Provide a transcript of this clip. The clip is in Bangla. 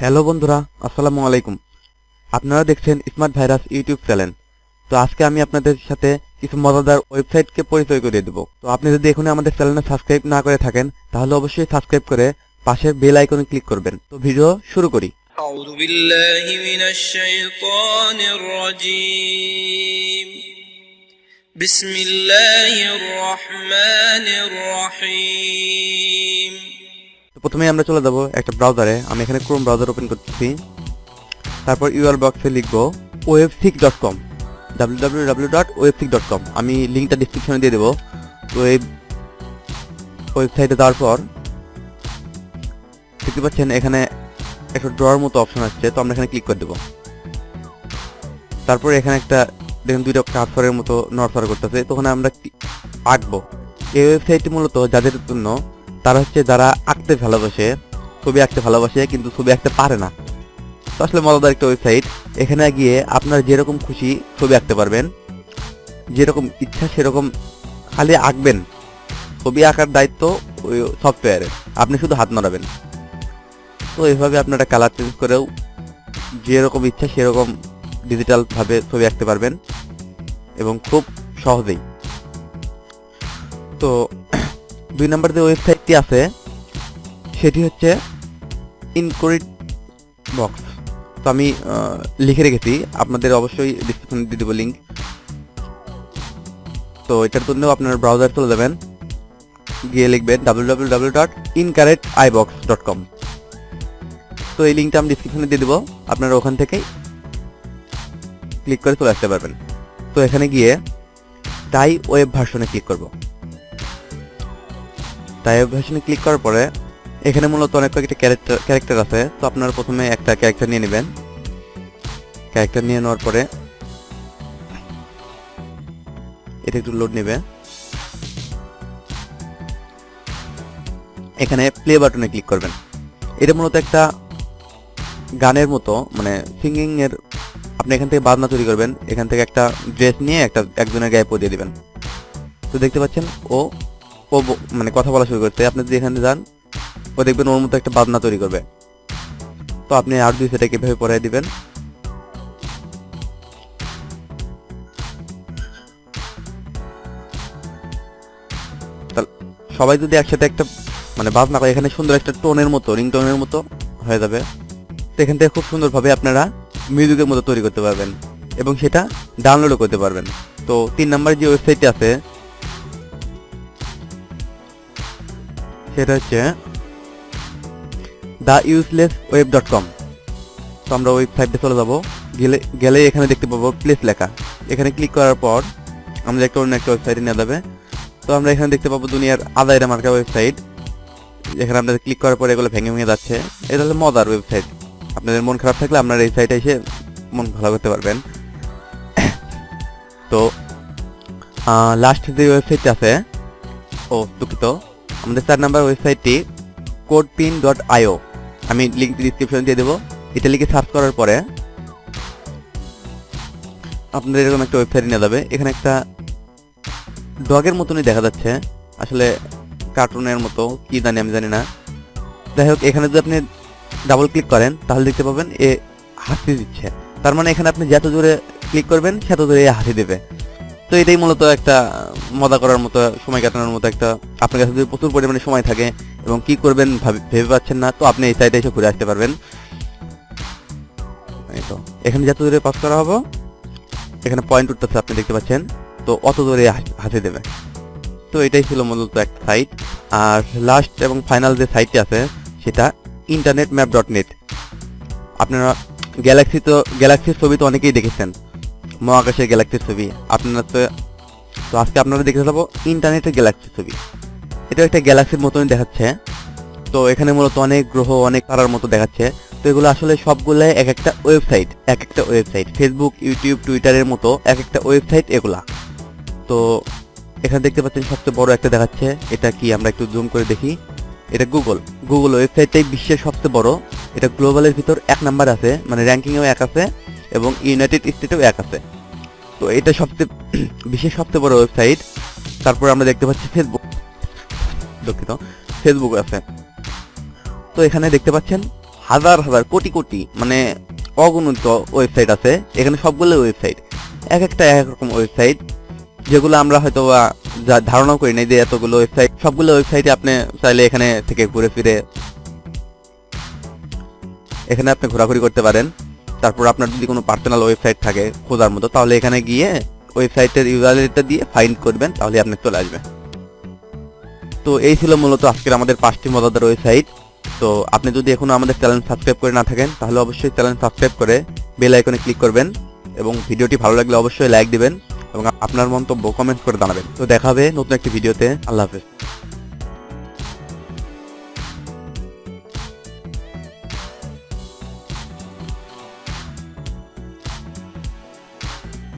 হ্যালো বন্ধুরা, আসসালামু আলাইকুম। আপনারা দেখছেন স্মার্ট ভাইরাস ইউটিউব চ্যানেল। তো আজকে আমি আপনাদের সাথে কিছু মজাদার ওয়েবসাইটকে পরিচয় করিয়ে দেব। তো আপনি যদি এখনই আমাদের চ্যানেলটা সাবস্ক্রাইব না করে থাকেন তাহলে অবশ্যই সাবস্ক্রাইব করে পাশের বেল আইকনে ক্লিক করবেন। তো ভিডিও শুরু করি। আউযু বিল্লাহি মিনাশ শাইতানির রাজীম। বিসমিল্লাহির রহমানির রহিম। তো প্রথমে আমরা চলে যাব একটা ব্রাউজারে। আমি এখানে ক্রোম ব্রাউজার ওপেন করতেছি। তারপর ইউআরএল বক্সে লিখব webseek.com, www.webseek.com। আমি লিংকটা ডেসক্রিপশনে দিয়ে দেব। তো এই ওয়েবসাইটে যাওয়ার পর দেখতে পাচ্ছেন এখানে একটা ড্রয়ার মতো অপশন আসছে। তো আমরা এখানে ক্লিক করে দেব। তারপর এখানে একটা দেখুন দুইটা কার্সরের মতো নড়াচড়া করতেছে। তখন আমরা আঁকবো। এই ওয়েবসাইটটি মূলত যাদের জন্য, তারা হচ্ছে যারা আঁকতে ভালোবাসে, ছবি আঁকতে ভালোবাসে কিন্তু ছবি আঁকতে পারে না। তো আসলে মজাদার একটা ওয়েবসাইট। এখানে গিয়ে আপনার যেরকম খুশি ছবি আঁকতে পারবেন, যেরকম ইচ্ছা সেরকম খালি আঁকবেন। ছবি আঁকার দায়িত্ব ওই সফটওয়্যারের, আপনি শুধু হাত নাড়াবেন। তো এইভাবে আপনারা কালার চেঞ্জ করেও যেরকম ইচ্ছা সেরকম ডিজিটাল ভাবে ছবি আঁকতে পারবেন এবং খুব সহজেই। তো 2 নম্বর যে ওয়েবসাইটটি আছে সেটি হচ্ছে ইনকোরিড বক্স। তো আমি লিখে রেখেছি, আপনাদের অবশ্যই ডিসক্রিপশনে দিয়ে দেবো লিঙ্ক। তো এটার জন্য আপনার ব্রাউজার চলে যাবেন, গিয়ে লিখবেন www.incorrectibox.com। তো এই লিঙ্কটা আমি ডিসক্রিপশনে দিয়ে দেবো, আপনারা ওখান থেকেই ক্লিক করে চলে আসতে পারবেন। তো এখানে গিয়ে টাই ওয়েব ভার্সনে ক্লিক করব। টাই ওয়েব ভার্সনে ক্লিক করার পরে এখানে মূলত অনেক কয়েকটা ক্যারেক্টার আছে। তো আপনারা প্রথমে একটা ক্যারেক্টার নিয়ে নেবেন। ক্যারেক্টার নিয়ে নেওয়ার পরে এটা একটু লোড নেবে। এখানে প্লে বাটনে ক্লিক করবেন। এটা মূলত একটা গানের মতো, মানে সিঙ্গিং এর। আপনি এখান থেকে বাজনা তৈরি করবেন। এখান থেকে একটা ড্রেস নিয়ে একজনের গায়ে পরিয়ে দিবেন। তো দেখতে পাচ্ছেন ও মানে কথা বলা শুরু করতে। আপনি যদি এখানে যান, ও দেখবেন ওর মতো একটা বাজনা তৈরি করবে। তো আপনি আর 2 সেটাকে এভাবে পরিয়ে দিবেন। সবাই যদি একসাথে একটা মানে বাজনা করে, এখানে সুন্দর একটা টোনের মতো, রিংটোনের মতো হয়ে যাবে। তো এখান থেকে খুব সুন্দরভাবে আপনারা মিউজিকের মতো তৈরি করতে পারবেন এবং সেটা ডাউনলোডও করতে পারবেন। তো 3 নম্বর যে ওয়েবসাইটটি আছে সেটা হচ্ছে theuselessweb.com। তো আমরা ওয়েবসাইটে চলে যাব। গেলে এখানে দেখতে পাবো প্লেস লেখা। এখানে ক্লিক করার পর আমরা অন্য একটা ওয়েবসাইটে নিয়ে যাবে। তো আমরা এখানে দেখতে পাবো দুনিয়ার আদায়রা মার্কা ওয়েবসাইট। এখানে আপনাদের ক্লিক করার পরে এগুলো ভেঙে ভেঙে যাচ্ছে। এটা হলো মজার ওয়েবসাইট। আপনাদের মন খারাপ থাকলে আপনারা এই সাইটে এসে মন ভালো করতে পারবেন। তো লাস্ট যে ওয়েবসাইটটি আছে, দুঃখিত, আমাদের 4 নম্বর ওয়েবসাইটটি codepin.io। আমি লিঙ্ক ডিসক্রিপশনে দিয়ে দেবো। এটা লিখে সার্চ করার পরে আপনাদের এরকম একটা ওয়েবসাইট নিয়ে যাবে। এখানে একটা ডগের মতনই দেখা যাচ্ছে, আসলে কার্টুনের মতো কি জানি, আমি জানি না। যাই হোক, এখানে যদি আপনি ডাবল ক্লিক করেন তাহলে দেখতে পাবেন এ হাসি দিচ্ছে। তার মানে এখানে আপনি যত জোরে ক্লিক করবেন তত জোরে হাসি দেবে। তো এটাই মূলত একটা মজা করার মতো, সময় কাটানোর মতো একটা। আপনার কাছে যদি প্রচুর পরিমাণে সময় থাকে এবং কি করবেন ভেবে পাচ্ছেন না, তো আপনি এই সাইটে এসে ঘুরে আসতে পারবেন। তো এখানে যত জোরে পাস করা হবে, এখানে পয়েন্ট উঠতেছে আপনি দেখতে পাচ্ছেন, তো অত জোরে হাসি দেবে। তো এটাই ছিল মূলত একটা সাইট। আর লাস্ট এবং ফাইনাল যে সাইটটি আছে সেটা internetmap.net। আপনারা গ্যালাক্সির ছবি তো অনেকেই দেখেছেন, মহাকাশের গ্যালাক্সির ছবি। আপনারা তো আজকে আপনারা দেখতে যাবো ইন্টারনেটের গ্যালাক্সির ছবি। এটা একটা গ্যালাক্সির মতনই দেখাচ্ছে। তো এখানে মূলত অনেক গ্রহ, অনেক তারার মতো দেখাচ্ছে। তো এগুলো আসলে সবগুলো এক একটা ওয়েবসাইট। ফেসবুক, ইউটিউব, টুইটারের মতো এক একটা ওয়েবসাইট এগুলা। তো এখানে দেখতে পাচ্ছেন সবচেয়ে বড় একটা দেখাচ্ছে। এটা কি, আমরা একটু জুম করে দেখি। এটা গুগল ওয়েবসাইটটাই বিশ্বের সবচেয়ে বড়। এটা গ্লোবালের ভিতর 1 নাম্বার আছে, মানে র্যাঙ্কিংয়েও 1 আছে এবং ইউনাইটেড স্টেটেও 1 আছে। তো এটা বিশ্বের সবচেয়ে বড় ওয়েবসাইট। তারপর আমরা দেখতে পাচ্ছি ফেসবুক আছে। তো এখানে দেখতে পাচ্ছেন হাজার হাজার কোটি কোটি মানে অগণিত ওয়েবসাইট আছে। এখানে সবগুলো ওয়েবসাইট, এক একটা এক রকম ওয়েবসাইট, যেগুলো আমরা হয়তো ধারণা করি নাই যে এতগুলো ওয়েবসাইট। সবগুলো ওয়েবসাইটে আপনি চাইলে এখানে থেকে ঘুরে ফিরে এখানে আপনি ঘোরাঘুরি করতে পারেন। তারপর আপনার যদি কোনো পার্সোনাল ওয়েবসাইট থাকে খোঁজার মতো, তাহলে এখানে গিয়ে ওয়েবসাইটের ইউআরএলটা দিয়ে ফাইন্ড করবেন, তাহলে আপনি চলে আসবে। তো এই ছিল মূলত আজকের আমাদের 5টি মজাদার ওয়েবসাইট। তো আপনি যদি এখনো আমাদের চ্যানেল সাবস্ক্রাইব করে না থাকেন, তাহলে অবশ্যই চ্যানেল সাবস্ক্রাইব করে বেল আইকনে ক্লিক করবেন এবং ভিডিওটি ভালো লাগলে অবশ্যই লাইক দিবেন এবং আপনার মন্তব্য কমেন্ট করে জানাবেন। তো দেখা হবে নতুন একটি ভিডিওতে। আল্লাহ হাফেজ।